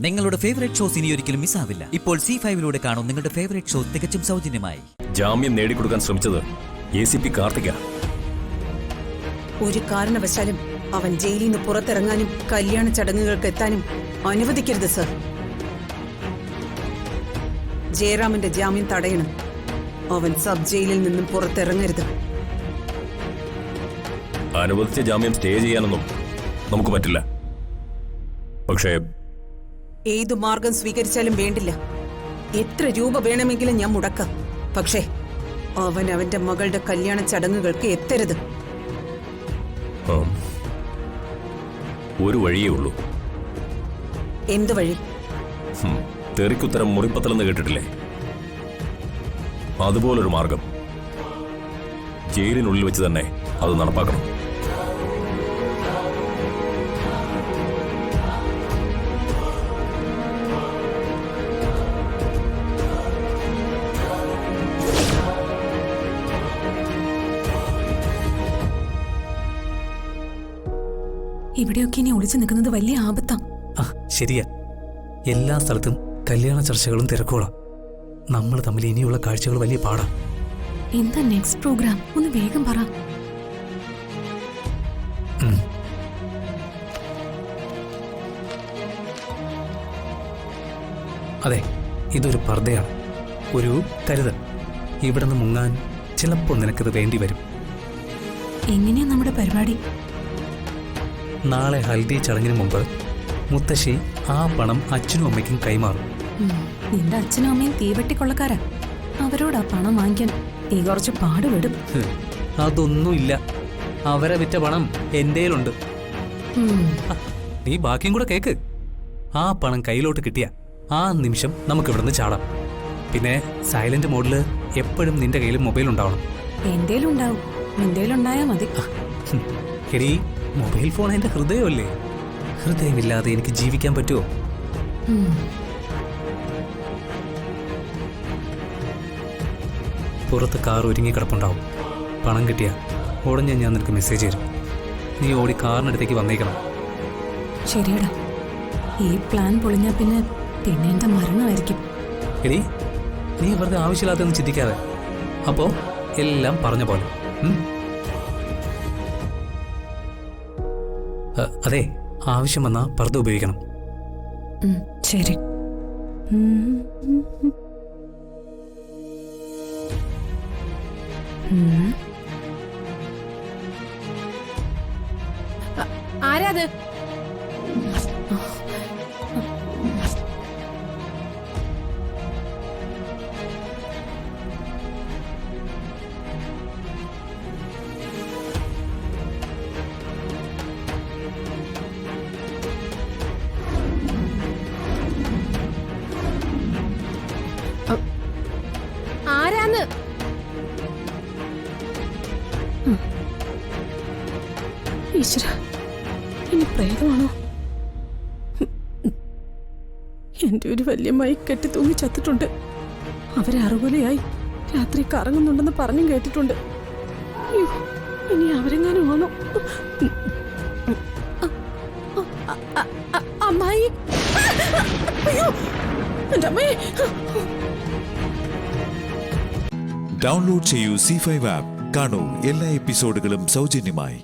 നിങ്ങളുടെ favourite shows ഇനി ഒരിക്കലും മിസ്സാവില്ല. ഇപ്പോൾ C5-ലൂടെ കാണും നിങ്ങളുടെ ഫേവറേറ്റ് ഷോ തികച്ചും സൗജന്യമായി. ജാമ്യം നേടിക്കൊടുക്കാൻ ശ്രമിച്ചത് ACP കാർത്തിക. ഒരു കാരണവശാലും അവൻ ജയിലിൽ നിന്ന് പുറത്തിറങ്ങാനും കല്യാണ ചടങ്ങുകൾക്ക് എത്താനും അനുവദിക്കരുത് സർ. ജയറാമിന്റെ ജാമ്യം തടയണം. അവൻ സബ് ജയിലിൽ നിന്നും പുറത്തിറങ്ങരുത്. അനുവദിച്ച ജാമ്യം സ്റ്റേ ചെയ്യാനൊന്നും നമുക്ക് പറ്റില്ല. പക്ഷേ ഏതു മാർഗം സ്വീകരിച്ചാലും വേണ്ടില്ല. എത്ര രൂപ വേണമെങ്കിലും ഞാൻ മുടക്കാം. പക്ഷേ അവൻ അവന്റെ മകളുടെ കല്യാണ ചടങ്ങുകൾക്ക് എത്തരുത്. ഒരു വഴിയേ ഉള്ളൂ. എന്ത് വഴി? തെറിക്കുത്തരം മുറിപ്പത്തലെന്ന് കേട്ടിട്ടില്ലേ? അതുപോലൊരു മാർഗം. ജയിലിനുള്ളിൽ വെച്ച് തന്നെ അത് നടപ്പാക്കണം. ഇവിടെയൊക്കെ ഇനി ഒളിച്ചു നിൽക്കുന്നത് വലിയ ആപത്താ. ശരിയാ. എല്ലാ സ്ഥലത്തും കല്യാണ ചർച്ചകളും തിരക്കോളാം. നമ്മൾ തമ്മിൽ ഇനിയുള്ള കാഴ്ചകൾ വലിയ പാടാ. എന്താ നെക്സ്റ്റ് പ്രോഗ്രാം? ഒന്ന് വേഗം പറ. അതെ, ഇതൊരു പർദ്ദയാണ്, ഒരു കരുതൽ. ഇവിടെ നിന്ന് മുങ്ങാൻ ചിലപ്പോൾ നിനക്കത് വേണ്ടി വരും. എങ്ങനെയാ നമ്മുടെ പരിപാടി? നാളെ ഹൽദി ചടങ്ങിന് മുമ്പ് മുത്തശ്ശി ആ പണം അച്ഛനും അമ്മയ്ക്കും കൈമാറും. നിന്റെ അച്ഛനും അമ്മയും തീവെട്ടിക്കൊള്ളക്കാരാ. അവരോട് ആ പണം വാങ്ങിക്കാൻ നീ കുറച്ച് പാടുപെടും. അതൊന്നുമില്ല, അവരെ വിറ്റ പണം എന്റേലുണ്ട്. നീ ബാക്കിയും കൂടെ കേക്ക്. ആ പണം കയ്യിലോട്ട് കിട്ടിയ ആ നിമിഷം നമുക്ക് ഇവിടുന്ന് ചാടാം. പിന്നെ സൈലന്റ് മോഡില് എപ്പോഴും നിന്റെ കയ്യിൽ മൊബൈൽ ഉണ്ടാവണം. എന്തേലും ഉണ്ടാവും, നിന്തേലുണ്ടായാ മതി. എടീ, മൊബൈൽ ഫോൺ എന്റെ ഹൃദയമല്ലേ. ഹൃദയമില്ലാതെ എനിക്ക് ജീവിക്കാൻ പറ്റുമോ? പുറത്ത് കാർ ഒരുങ്ങി കിടപ്പുണ്ടാവും. പണം കിട്ടിയ ഉടനെ ഞാൻ നിനക്ക് മെസ്സേജ് തരും. നീ ഓടി കാറിനടുത്തേക്ക് വന്നേക്കണം. ശരിയടാ. ഈ പ്ലാൻ പൊളിഞ്ഞാ പിന്നെ എന്റെ മരണമായിരിക്കും. എടീ, നീ വെറുതെ ആവശ്യമില്ലാത്തൊന്നും ചിന്തിക്കാതെ. അപ്പോ എല്ലാം പറഞ്ഞ പോലെ. അതെ, ആവശ്യം വന്നാ പർദ്ദ ഉപയോഗിക്കണം. ശരി. ആരാത്? ആരാന്ന്? ഈശ്വര, ഇനി പ്രേതമാണോ? എന്റെ ഒരു വല്യമ്മായി കെട്ടി തൂങ്ങി ചത്തിട്ടുണ്ട്. അവരെ അറുകൊലയായി രാത്രി കറങ്ങുന്നുണ്ടെന്ന് പറഞ്ഞും കേട്ടിട്ടുണ്ട്. ഇനി അവരെങ്ങാനും ആണോ? അമ്മായി, അയ്യോ എന്റെ അമ്മേ. ഡൗൺലോഡ് ചെയ്യൂ C5 ആപ്പ്. കാണൂ എല്ലാ എപ്പിസോഡുകളും സൗജന്യമായി.